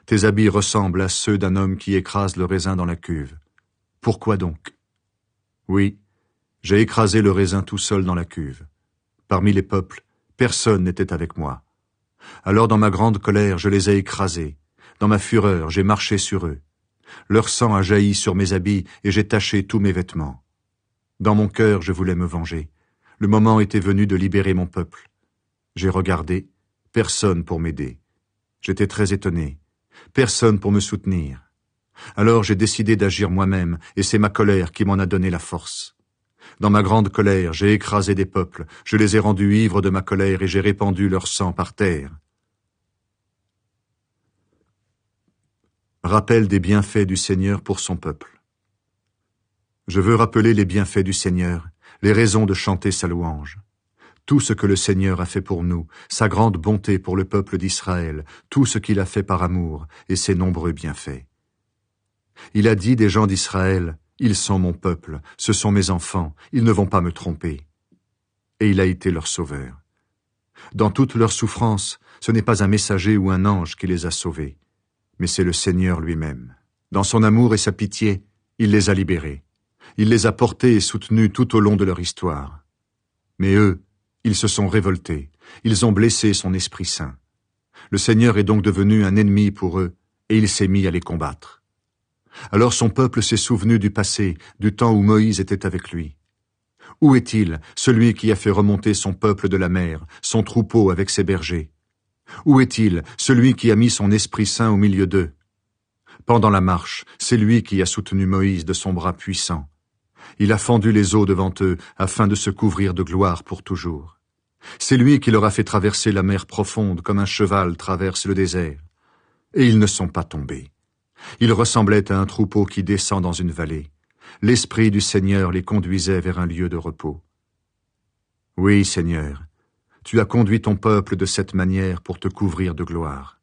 Tes habits ressemblent à ceux d'un homme qui écrase le raisin dans la cuve. Pourquoi donc? Oui, j'ai écrasé le raisin tout seul dans la cuve. Parmi les peuples, personne n'était avec moi. Alors dans ma grande colère, je les ai écrasés. Dans ma fureur, j'ai marché sur eux. Leur sang a jailli sur mes habits et j'ai taché tous mes vêtements. Dans mon cœur, je voulais me venger. Le moment était venu de libérer mon peuple. J'ai regardé, personne pour m'aider. J'étais très étonné. Personne pour me soutenir. Alors j'ai décidé d'agir moi-même, et c'est ma colère qui m'en a donné la force. Dans ma grande colère, j'ai écrasé des peuples, je les ai rendus ivres de ma colère et j'ai répandu leur sang par terre. Rappel des bienfaits du Seigneur pour son peuple. Je veux rappeler les bienfaits du Seigneur, les raisons de chanter sa louange. Tout ce que le Seigneur a fait pour nous, sa grande bonté pour le peuple d'Israël, tout ce qu'il a fait par amour et ses nombreux bienfaits. Il a dit des gens d'Israël, « Ils sont mon peuple, ce sont mes enfants, ils ne vont pas me tromper. » Et il a été leur sauveur. Dans toute leur souffrance, ce n'est pas un messager ou un ange qui les a sauvés, mais c'est le Seigneur lui-même. Dans son amour et sa pitié, il les a libérés. Il les a portés et soutenus tout au long de leur histoire. Mais eux, ils se sont révoltés, ils ont blessé son Esprit Saint. Le Seigneur est donc devenu un ennemi pour eux, et il s'est mis à les combattre. Alors son peuple s'est souvenu du passé, du temps où Moïse était avec lui. Où est-il, celui qui a fait remonter son peuple de la mer, son troupeau avec ses bergers? Où est-il, celui qui a mis son Esprit Saint au milieu d'eux? Pendant la marche, c'est lui qui a soutenu Moïse de son bras puissant. Il a fendu les eaux devant eux, afin de se couvrir de gloire pour toujours. C'est lui qui leur a fait traverser la mer profonde comme un cheval traverse le désert. Et ils ne sont pas tombés. Ils ressemblaient à un troupeau qui descend dans une vallée. L'Esprit du Seigneur les conduisait vers un lieu de repos. Oui, Seigneur, tu as conduit ton peuple de cette manière pour te couvrir de gloire.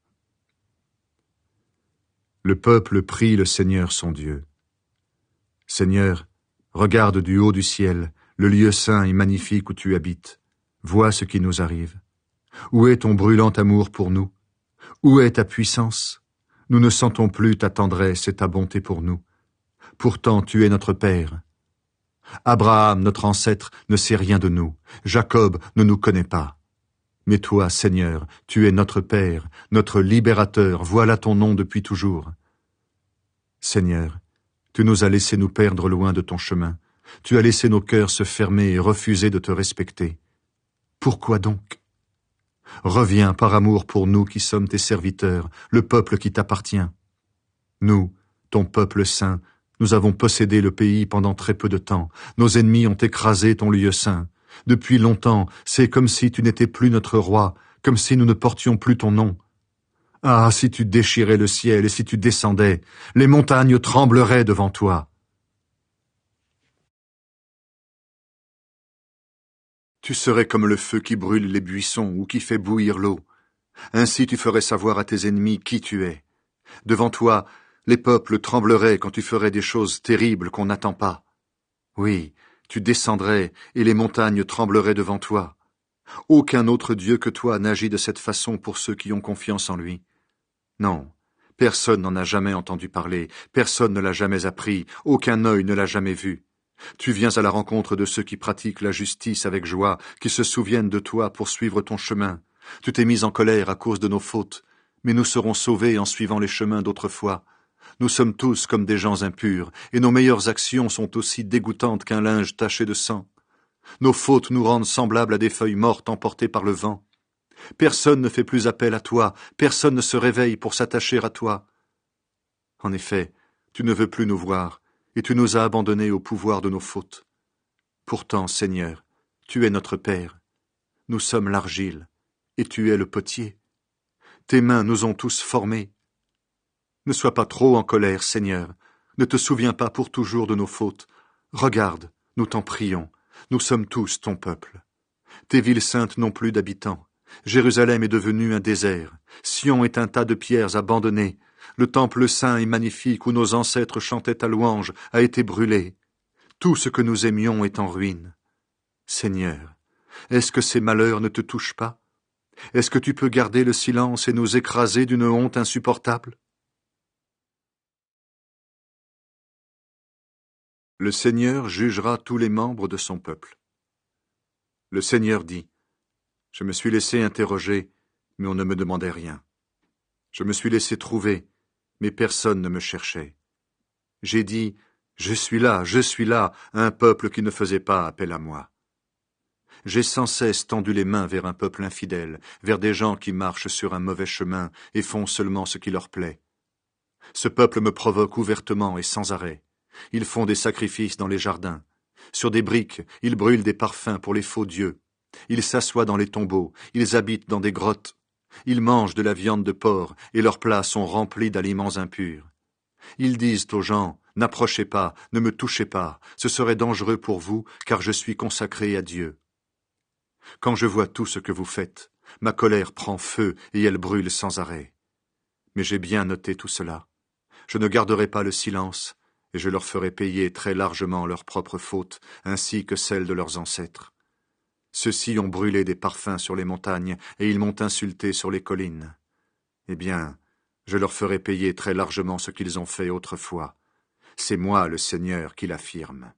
Le peuple prie le Seigneur son Dieu. Seigneur, regarde du haut du ciel, le lieu saint et magnifique où tu habites. Vois ce qui nous arrive. Où est ton brûlant amour pour nous? Où est ta puissance? Nous ne sentons plus ta tendresse et ta bonté pour nous. Pourtant tu es notre Père. Abraham, notre ancêtre, ne sait rien de nous. Jacob ne nous connaît pas. Mais toi, Seigneur, tu es notre Père, notre Libérateur, voilà ton nom depuis toujours. Seigneur, tu nous as laissé nous perdre loin de ton chemin. Tu as laissé nos cœurs se fermer et refuser de te respecter. Pourquoi donc? Reviens par amour pour nous qui sommes tes serviteurs, le peuple qui t'appartient. Nous, ton peuple saint, nous avons possédé le pays pendant très peu de temps. Nos ennemis ont écrasé ton lieu saint. Depuis longtemps, c'est comme si tu n'étais plus notre roi, comme si nous ne portions plus ton nom. Ah, si tu déchirais le ciel et si tu descendais, les montagnes trembleraient devant toi. Tu serais comme le feu qui brûle les buissons ou qui fait bouillir l'eau. Ainsi tu ferais savoir à tes ennemis qui tu es. Devant toi, les peuples trembleraient quand tu ferais des choses terribles qu'on n'attend pas. Oui, tu descendrais et les montagnes trembleraient devant toi. Aucun autre Dieu que toi n'agit de cette façon pour ceux qui ont confiance en lui. Non, personne n'en a jamais entendu parler, personne ne l'a jamais appris, aucun œil ne l'a jamais vu. Tu viens à la rencontre de ceux qui pratiquent la justice avec joie, qui se souviennent de toi pour suivre ton chemin. Tu t'es mis en colère à cause de nos fautes, mais nous serons sauvés en suivant les chemins d'autrefois. Nous sommes tous comme des gens impurs, et nos meilleures actions sont aussi dégoûtantes qu'un linge taché de sang. Nos fautes nous rendent semblables à des feuilles mortes emportées par le vent. Personne ne fait plus appel à toi, personne ne se réveille pour s'attacher à toi. En effet, tu ne veux plus nous voir, et tu nous as abandonnés au pouvoir de nos fautes. Pourtant, Seigneur, tu es notre Père. Nous sommes l'argile, et tu es le potier. Tes mains nous ont tous formés. Ne sois pas trop en colère, Seigneur. Ne te souviens pas pour toujours de nos fautes. Regarde, nous t'en prions. Nous sommes tous ton peuple. Tes villes saintes n'ont plus d'habitants. Jérusalem est devenu un désert. Sion est un tas de pierres abandonnées. Le temple saint et magnifique où nos ancêtres chantaient ta louange a été brûlé. Tout ce que nous aimions est en ruine. Seigneur, est-ce que ces malheurs ne te touchent pas? Est-ce que tu peux garder le silence et nous écraser d'une honte insupportable? Le Seigneur jugera tous les membres de son peuple. Le Seigneur dit, je me suis laissé interroger, mais on ne me demandait rien. Je me suis laissé trouver, mais personne ne me cherchait. J'ai dit, je suis là, à un peuple qui ne faisait pas appel à moi. J'ai sans cesse tendu les mains vers un peuple infidèle, vers des gens qui marchent sur un mauvais chemin et font seulement ce qui leur plaît. Ce peuple me provoque ouvertement et sans arrêt. Ils font des sacrifices dans les jardins. Sur des briques, ils brûlent des parfums pour les faux dieux. Ils s'assoient dans les tombeaux, ils habitent dans des grottes. Ils mangent de la viande de porc et leurs plats sont remplis d'aliments impurs. Ils disent aux gens, n'approchez pas, ne me touchez pas, ce serait dangereux pour vous, car je suis consacré à Dieu. Quand je vois tout ce que vous faites, ma colère prend feu et elle brûle sans arrêt. Mais j'ai bien noté tout cela. Je ne garderai pas le silence, et je leur ferai payer très largement leurs propres fautes, ainsi que celles de leurs ancêtres. Ceux-ci ont brûlé des parfums sur les montagnes, et ils m'ont insulté sur les collines. Eh bien, je leur ferai payer très largement ce qu'ils ont fait autrefois. C'est moi, le Seigneur, qui l'affirme.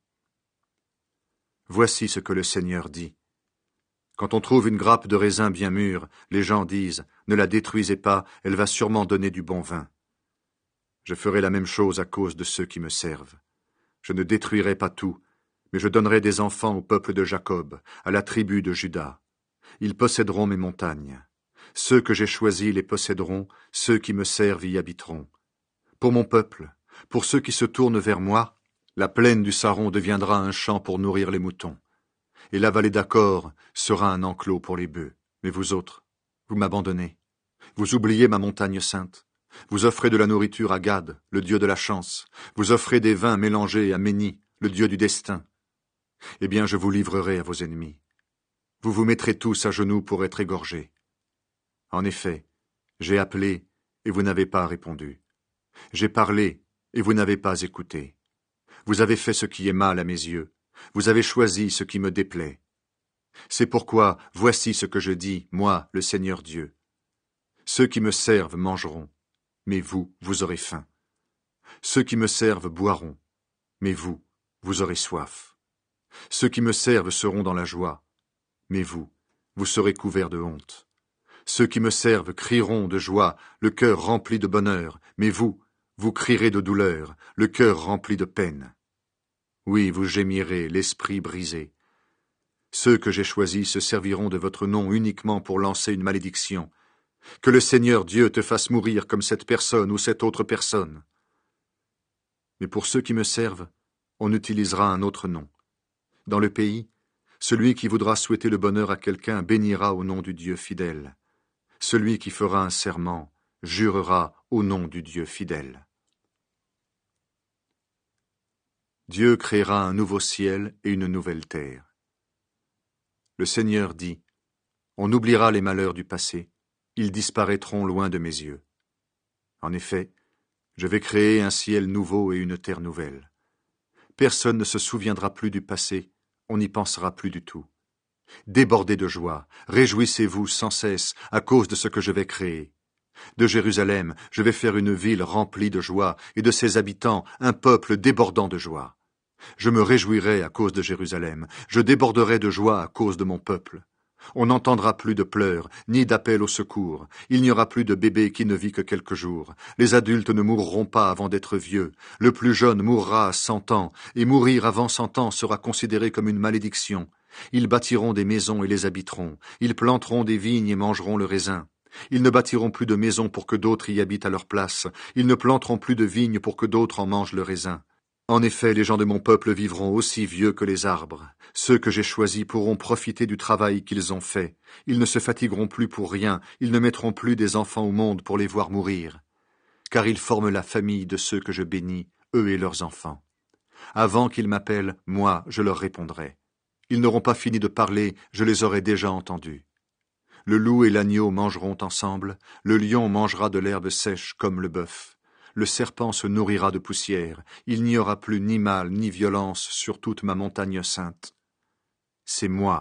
Voici ce que le Seigneur dit. Quand on trouve une grappe de raisin bien mûre, les gens disent « Ne la détruisez pas, elle va sûrement donner du bon vin. » Je ferai la même chose à cause de ceux qui me servent. Je ne détruirai pas tout, mais je donnerai des enfants au peuple de Jacob, à la tribu de Juda. Ils posséderont mes montagnes. Ceux que j'ai choisis les posséderont, ceux qui me servent y habiteront. Pour mon peuple, pour ceux qui se tournent vers moi, la plaine du Saron deviendra un champ pour nourrir les moutons. Et la vallée d'Accor sera un enclos pour les bœufs. Mais vous autres, vous m'abandonnez. Vous oubliez ma montagne sainte. Vous offrez de la nourriture à Gad, le dieu de la chance. Vous offrez des vins mélangés à Méni, le dieu du destin. Eh bien, je vous livrerai à vos ennemis. Vous vous mettrez tous à genoux pour être égorgés. En effet, j'ai appelé et vous n'avez pas répondu. J'ai parlé et vous n'avez pas écouté. Vous avez fait ce qui est mal à mes yeux. Vous avez choisi ce qui me déplaît. C'est pourquoi voici ce que je dis, moi, le Seigneur Dieu. Ceux qui me servent mangeront, mais vous, vous aurez faim. Ceux qui me servent boiront, mais vous, vous aurez soif. Ceux qui me servent seront dans la joie, mais vous, vous serez couverts de honte. Ceux qui me servent crieront de joie, le cœur rempli de bonheur, mais vous, vous crierez de douleur, le cœur rempli de peine. Oui, vous gémirez, l'esprit brisé. Ceux que j'ai choisis se serviront de votre nom uniquement pour lancer une malédiction. Que le Seigneur Dieu te fasse mourir comme cette personne ou cette autre personne. Mais pour ceux qui me servent, on utilisera un autre nom. Dans le pays, celui qui voudra souhaiter le bonheur à quelqu'un bénira au nom du Dieu fidèle. Celui qui fera un serment jurera au nom du Dieu fidèle. Dieu créera un nouveau ciel et une nouvelle terre. Le Seigneur dit, on oubliera les malheurs du passé, ils disparaîtront loin de mes yeux. En effet, je vais créer un ciel nouveau et une terre nouvelle. Personne ne se souviendra plus du passé, on n'y pensera plus du tout. Débordez de joie, réjouissez-vous sans cesse à cause de ce que je vais créer. De Jérusalem, je vais faire une ville remplie de joie, et de ses habitants, un peuple débordant de joie. Je me réjouirai à cause de Jérusalem, je déborderai de joie à cause de mon peuple. On n'entendra plus de pleurs, ni d'appel au secours. Il n'y aura plus de bébé qui ne vit que quelques jours. Les adultes ne mourront pas avant d'être vieux. Le plus jeune mourra à 100 ans, et mourir avant 100 ans sera considéré comme une malédiction. Ils bâtiront des maisons et les habiteront. Ils planteront des vignes et mangeront le raisin. Ils ne bâtiront plus de maisons pour que d'autres y habitent à leur place. Ils ne planteront plus de vignes pour que d'autres en mangent le raisin. En effet, les gens de mon peuple vivront aussi vieux que les arbres. Ceux que j'ai choisis pourront profiter du travail qu'ils ont fait. Ils ne se fatigueront plus pour rien, ils ne mettront plus des enfants au monde pour les voir mourir. Car ils forment la famille de ceux que je bénis, eux et leurs enfants. Avant qu'ils m'appellent, moi, je leur répondrai. Ils n'auront pas fini de parler, je les aurai déjà entendus. Le loup et l'agneau mangeront ensemble, le lion mangera de l'herbe sèche comme le bœuf. Le serpent se nourrira de poussière, il n'y aura plus ni mal ni violence sur toute ma montagne sainte. C'est moi